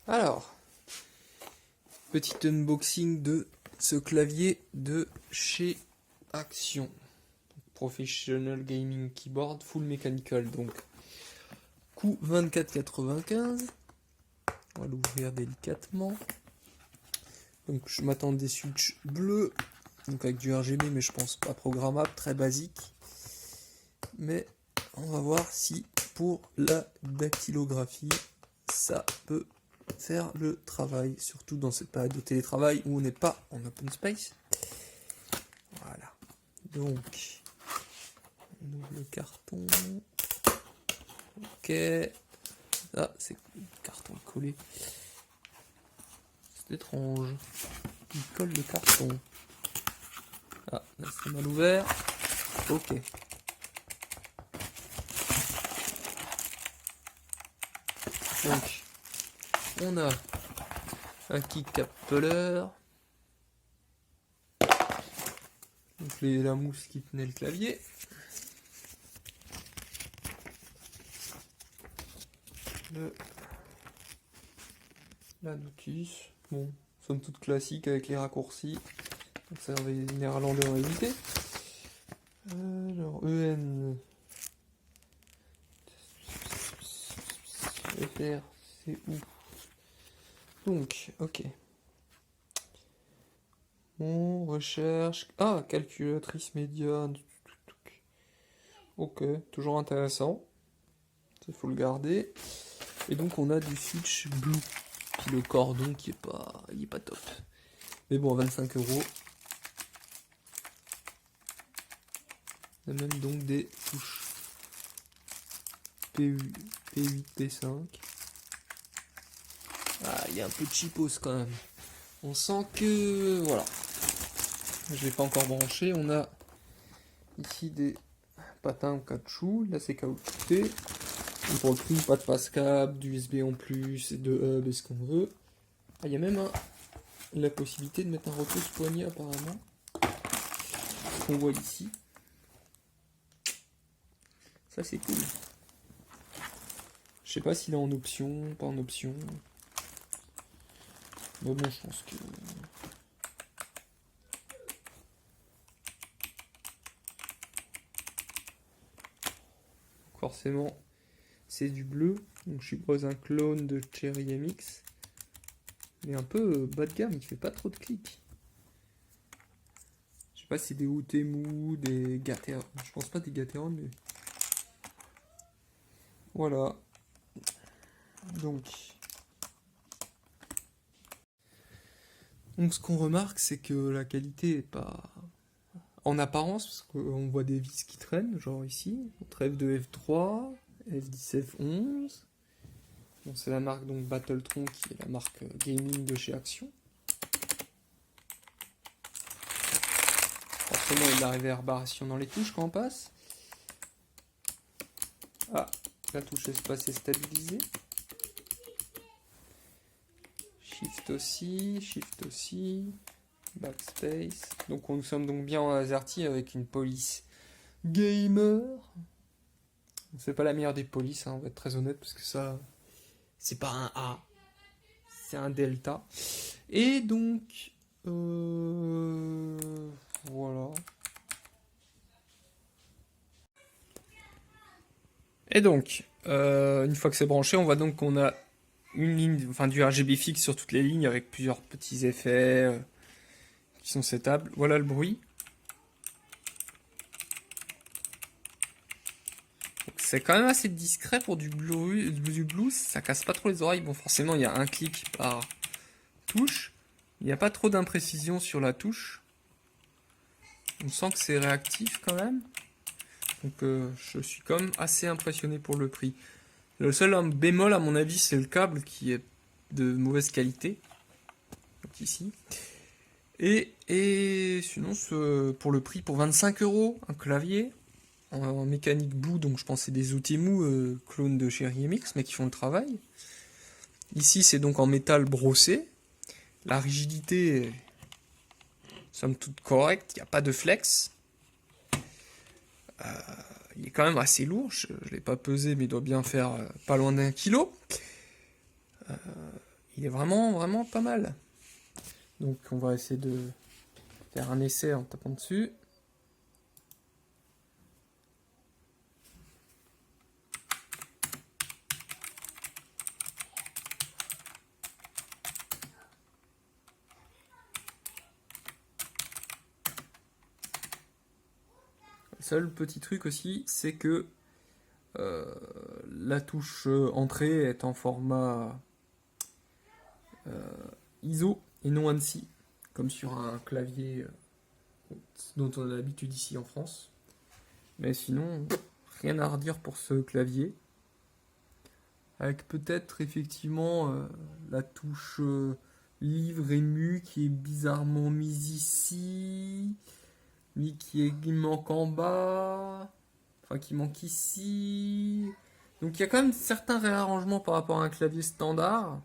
Alors, petit unboxing de ce clavier de chez Action. Professional Gaming Keyboard Full Mechanical. Donc, coût 24,95. On va l'ouvrir délicatement. Donc, je m'attends des switches bleus. Donc, avec du RGB, mais je pense pas programmable, très basique. Mais on va voir si pour la dactylographie, ça peut faire le travail, surtout dans cette période de télétravail où on n'est pas en open space. Voilà. Donc, on ouvre le carton. Ok. Ah, c'est le carton collé. C'est étrange. Il colle le carton. Ah, là c'est mal ouvert. Ok. Donc, on a un keycapler. Donc la mousse qui tenait le clavier. La notice. Bon, somme toute classique avec les raccourcis. Donc ça va les néerlandais à éviter. Alors, EN. FR, c'est où? Donc, ok. On recherche. Ah, calculatrice média. Ok, toujours intéressant. Il faut le garder. Et donc on a du switch blue. Puis le cordon qui est pas, il est pas top. Mais bon, 25 €. On a même donc des touches P8, P5. Ah, il y a un peu de cheapos quand même. On sent que... Voilà. Je ne l'ai pas encore branché. On a ici des patins en caoutchouc. Là, c'est caoutchoucté. Donc pour le prix, pas de passe-câble, d'USB en plus, de hub et ce qu'on veut. Ah, il y a même la possibilité de mettre un repose-poignet apparemment. Ce qu'on voit ici. Ça, c'est cool. Je sais pas s'il est en option, pas en option. Mais bon, je pense que... Forcément, c'est du bleu. Donc je suppose un clone de Cherry MX. Mais un peu bas de gamme, il fait pas trop de clics. Je sais pas si c'est des Outemu, des Gateron. Je pense pas des Gateron, mais... Voilà. Donc ce qu'on remarque, c'est que la qualité est pas... En apparence, parce qu'on voit des vis qui traînent, genre ici, entre F2, F3, F10, F11. Bon, c'est la marque donc Battletron qui est la marque gaming de chez Action. Forcément, il y a de la réverbération dans les touches quand on passe. Ah, la touche espace est stabilisée. Shift aussi, backspace. Donc nous sommes donc bien en AZERTY avec une police gamer. C'est pas la meilleure des polices, hein, on va être très honnête, parce que ça, c'est pas un A, c'est un delta. Et donc, voilà. Et donc, une fois que c'est branché, on voit donc qu'on a une ligne, enfin du RGB fixe sur toutes les lignes avec plusieurs petits effets qui sont setables. Voilà le bruit. C'est quand même assez discret pour du blues, ça casse pas trop les oreilles. Bon, forcément, il y a un clic par touche. Il n'y a pas trop d'imprécision sur la touche. On sent que c'est réactif quand même. Donc je suis quand même assez impressionné pour le prix. Le seul bémol à mon avis, c'est le câble qui est de mauvaise qualité. Donc ici. Et sinon, pour le prix, pour 25 €, un clavier en mécanique blue, donc je pense que c'est des Outemu clones de Cherry MX, mais qui font le travail. Ici, c'est donc en métal brossé. La rigidité est somme toute correcte, il n'y a pas de flex. Il est quand même assez lourd, je ne l'ai pas pesé, mais il doit bien faire pas loin d'1 kg. il est vraiment, vraiment pas mal. Donc on va essayer de faire un essai en tapant dessus. Le seul petit truc aussi, c'est que la touche entrée est en format ISO et non ANSI, comme sur un clavier dont on a l'habitude ici en France. Mais sinon, rien à redire pour ce clavier. Avec peut-être effectivement la touche livre et mu qui est bizarrement mise ici, mais qui manque en bas, enfin qui manque ici. Donc il y a quand même certains réarrangements par rapport à un clavier standard.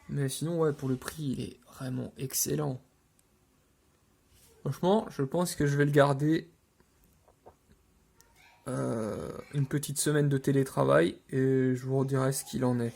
Mais sinon, ouais, pour le prix, il est vraiment excellent. Franchement, je pense que je vais le garder une petite semaine de télétravail et je vous redirai ce qu'il en est.